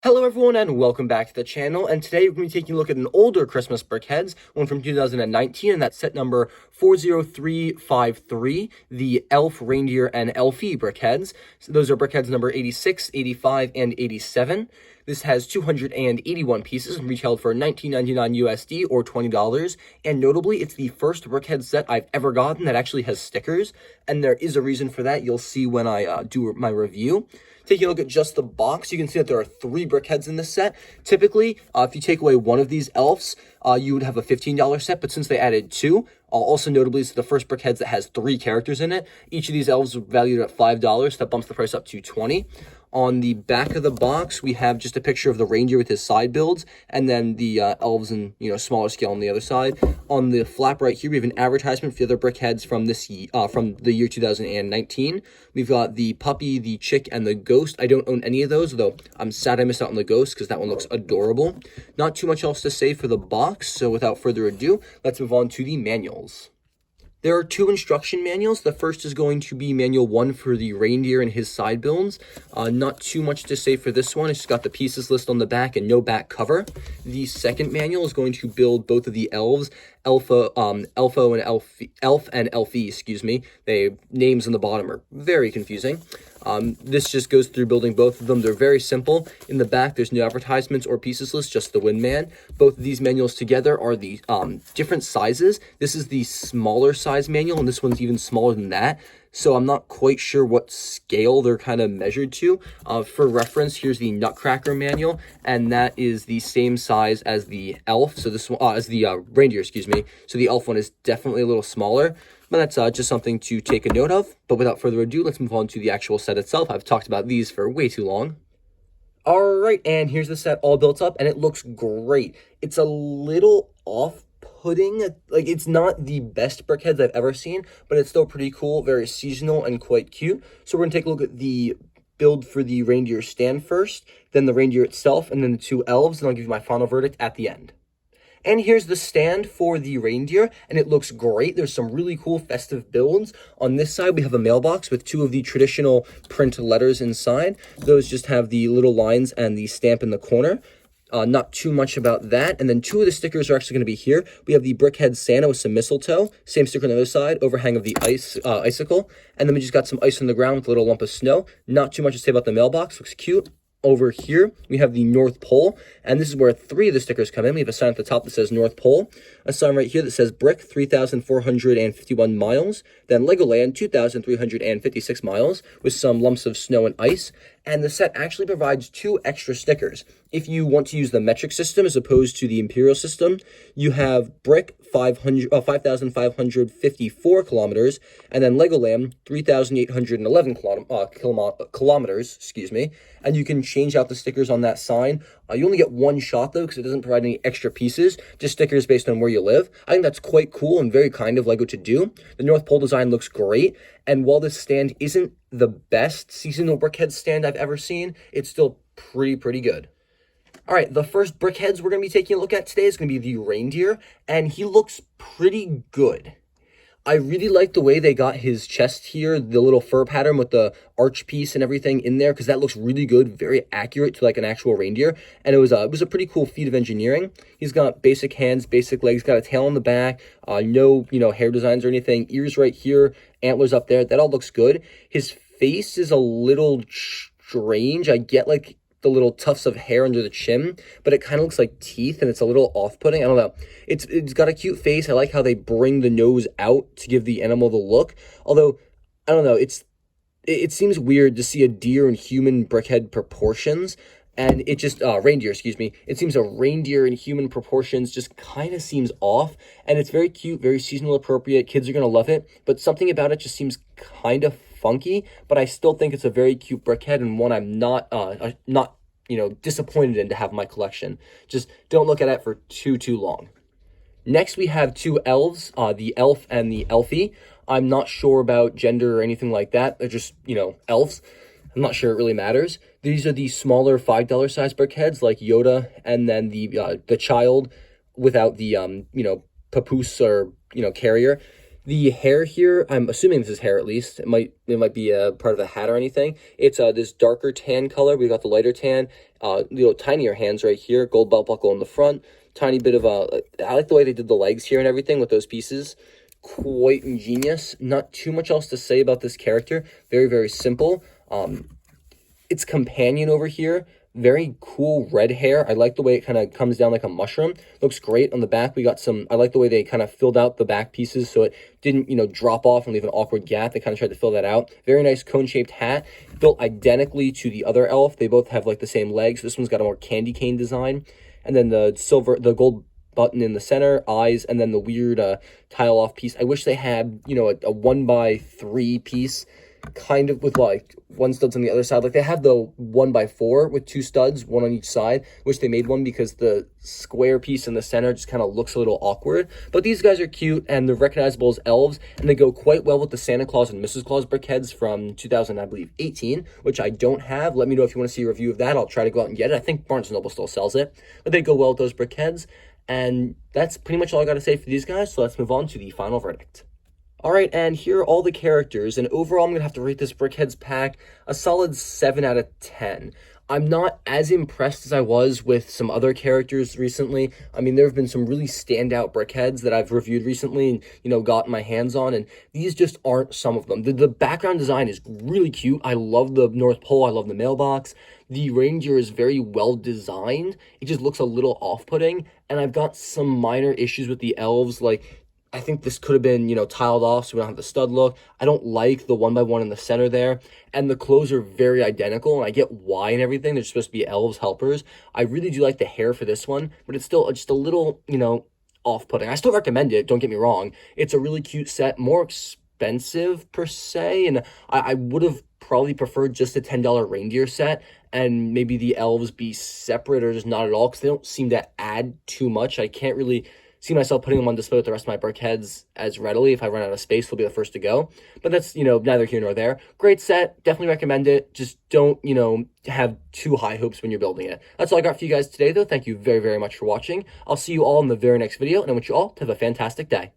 Hello everyone and welcome back to the channel, and today we're going to be taking a look at an older Christmas Brickheadz, one from 2019, and that's set number 40353, the Elf, Reindeer, and Elfie Brickheadz. So those are Brickheadz number 86, 85, and 87. This has 281 pieces and retailed for $19.99 USD or $20, and notably, it's the first Brickheadz set I've ever gotten that actually has stickers, and there is a reason for that. You'll see when I do my review. Taking a look at just the box, you can see that there are 3 Brickheadz in this set. Typically, if you take away one of these elves, you would have a $15 set, but since they added 2, also notably, it's the first Brickheadz that has 3 characters in it. Each of these elves are valued at $5, that bumps the price up to $20. On the back of the box, we have just a picture of the reindeer with his side builds, and then the elves in smaller scale on the other side. On the flap right here, we have an advertisement for the other Brickheadz from from the year 2019. We've got the puppy, the chick, and the ghost. I don't own any of those, though I'm sad I missed out on the ghost because that one looks adorable. Not too much else to say for the box, so without further ado, let's move on to the manuals. There are 2 instruction manuals. The first is going to be manual 1 for the reindeer and his side builds. Not too much to say for this one. It's just got the pieces list on the back and no back cover. The second manual is going to build both of the elves, Elf and Elfie, excuse me. The names on the bottom are very confusing. This just goes through building both of them. They're very simple. In the back, there's no advertisements or pieces list, just the Windman. Both of these manuals together are the different sizes. This is the smaller size manual, and this one's even smaller than that. So I'm not quite sure what scale they're kind of measured to. For reference, here's the Nutcracker manual, and that is the same size as the elf. So this one, as the reindeer, excuse me. So the elf one is definitely a little smaller. But that's just something to take a note of. But without further ado, let's move on to the actual set itself. I've talked about these for way too long. Alright, and here's the set all built up, and it looks great. It's a little off-putting. Like, it's not the best Brickheadz I've ever seen, but it's still pretty cool, very seasonal, and quite cute. So we're going to take a look at the build for the reindeer stand first, then the reindeer itself, and then the 2 elves, and I'll give you my final verdict at the end. And here's the stand for the reindeer, and it looks great. There's some really cool festive builds. On this side, we have a mailbox with 2 of the traditional print letters inside. Those just have the little lines and the stamp in the corner. Not too much about that. And then 2 of the stickers are actually going to be here. We have the Brickheadz Santa with some mistletoe. Same sticker on the other side, overhang of the icicle. And then we just got some ice on the ground with a little lump of snow. Not too much to say about the mailbox. Looks cute. Over here, we have the North Pole, and this is where 3 of the stickers come in. We have a sign at the top that says North Pole, a sign right here that says Brick, 3,451 miles, then Legoland, 2,356 miles, with some lumps of snow and ice, and the set actually provides 2 extra stickers. If you want to use the metric system as opposed to the imperial system, you have Brick, 5,554 kilometers, and then Legoland, 3,811 kilometers, excuse me, and you can change out the stickers on that sign. You only get 1 shot, though, because it doesn't provide any extra pieces, just stickers based on where you live. I think that's quite cool and very kind of LEGO to do. The North Pole design looks great, and while this stand isn't the best seasonal Brickheadz stand I've ever seen, it's still pretty good. All right, the first Brickheadz we're going to be taking a look at today is going to be the reindeer, and he looks pretty good. I really like the way they got his chest here, the little fur pattern with the arch piece and everything in there, because that looks really good, very accurate to like an actual reindeer, and it was a pretty cool feat of engineering. He's got basic hands, basic legs, got a tail on the back, no hair designs or anything, ears right here, antlers up there, that all looks good. His face is a little strange. I get like the little tufts of hair under the chin, but it kind of looks like teeth, and it's a little off-putting. I don't know. It's got a cute face. I like how they bring the nose out to give the animal the look. Although, I don't know. It seems weird to see a deer in human Brickhead proportions, and it just reindeer, excuse me. It seems a reindeer in human proportions just kind of seems off, and it's very cute, very seasonal appropriate. Kids are gonna love it, but something about it just seems kind of funky, but I still think it's a very cute Brickhead, and one I'm not disappointed in to have in my collection. Just don't look at it for too long. Next, we have 2 elves, the Elf and the Elfie. I'm not sure about gender or anything like that. They're just, elves. I'm not sure it really matters. These are the smaller $5 size Brickheadz, like Yoda, and then the child without the papoose or carrier. The hair here, I'm assuming this is hair at least. It might be a part of a hat or anything. It's this darker tan color. We got the lighter tan, little tinier hands right here, gold belt buckle in the front, tiny bit of I like the way they did the legs here and everything with those pieces. Quite ingenious. Not too much else to say about this character. Very, very simple. Its companion over here, very cool red hair. I like the way it kind of comes down like a mushroom. Looks great on the back. We got some, I like the way they kind of filled out the back pieces so it didn't, drop off and leave an awkward gap. They kind of tried to fill that out. Very nice cone-shaped hat, built identically to the other elf. They both have like the same legs. This one's got a more candy cane design. And then the gold button in the center, eyes, and then the weird tile-off piece. I wish they had, a 1x3 piece, kind of with like one studs on the other side. Like they have the 1x4 with 2 studs, one on each side. Wish they made one because the square piece in the center just kind of looks a little awkward. But these guys are cute and they're recognizable as elves, and they go quite well with the Santa Claus and Mrs. Claus Brickheadz from 2018, which I don't have. Let me know if you want to see a review of that. I'll try to go out and get it. I think Barnes & Noble still sells it, but they go well with those Brickheadz. And that's pretty much all I got to say for these guys. So let's move on to the final verdict. All right, and here are all the characters, and overall I'm going to have to rate this Brickheadz pack a solid 7 out of 10. I'm not as impressed as I was with some other characters recently. I mean, there have been some really standout Brickheadz that I've reviewed recently and, gotten my hands on, and these just aren't some of them. The background design is really cute. I love the North Pole. I love the mailbox. The reindeer is very well designed. It just looks a little off-putting, and I've got some minor issues with the elves, like I think this could have been, tiled off so we don't have the stud look. I don't like the 1x1 in the center there. And the clothes are very identical, and I get why and everything. They're supposed to be elves helpers. I really do like the hair for this one, but it's still just a little, off-putting. I still recommend it, don't get me wrong. It's a really cute set, more expensive per se, and I would have probably preferred just a $10 reindeer set, and maybe the elves be separate or just not at all, because they don't seem to add too much. I can't really see myself putting them on display with the rest of my Brickheadz as readily. If I run out of space, they'll be the first to go. But that's, neither here nor there. Great set. Definitely recommend it. Just don't, have too high hopes when you're building it. That's all I got for you guys today, though. Thank you very, very much for watching. I'll see you all in the very next video, and I want you all to have a fantastic day.